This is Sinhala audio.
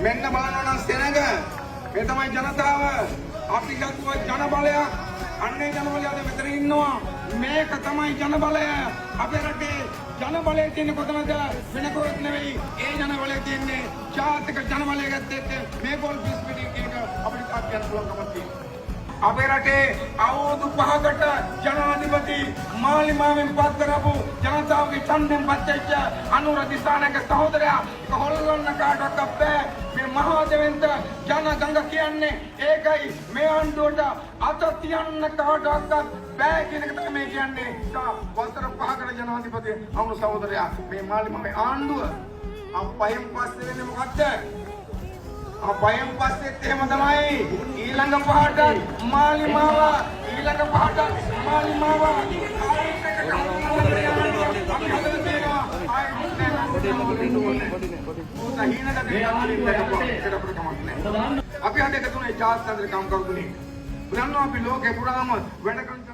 මෙන්න බලනවා නම් සෙනඟ මේ තමයි ජනතාව අපි ගත්ත ජන බලයක් අන්නේ ජන බලය අද මෙතන ඉන්නවා මේක තමයි ජන බලය අපේ රටේ ජන බලය තියෙන්නේ කොතනද වෙන කොහෙත් නෙවෙයි ඒ ජන බලය තියෙන්නේ ජාතික ජන බලය ගත්තෙත් මේ ගෝල් පිස් පිටින් එක අපිට තාක්ෂණ පුළුවන්කමක් තියෙනවා අපේ රටේ අවුරුදු 5කට ජනාධිපති මාලිමාවෙන් පත් කරපු ජනතාවගේ ඡන්දෙන් පත් වෙච්ච අනුර දිසානායක සහෝදරයා ඒක හොල්ලන්න කාටවත් බෑ මේ මහා දෙවෙන්ද ජන ගංග කියන්නේ ඒකයි මේ ආණ්ඩුවට අත තියන්න කාටවත් බෑ කියන එක තමයි මේ කියන්නේ වසර 5කට ජනාධිපති අනුර සහෝදරයා මේ මාලිමාවේ ආණ්ඩුව අපයන් පස්සේ වෙන්නේ මොකද්ද අපයන් පස්සෙත් එහෙම තමයි ඊළඟ පහට මාලිමාව ඊළඟ පහට මාලිමාව අපි හදේ තුනේ ජාත්‍යන්තර කම්කරුතුනේ පුරන්නවා අපි ලෝකේ පුරාම වැඩ කරන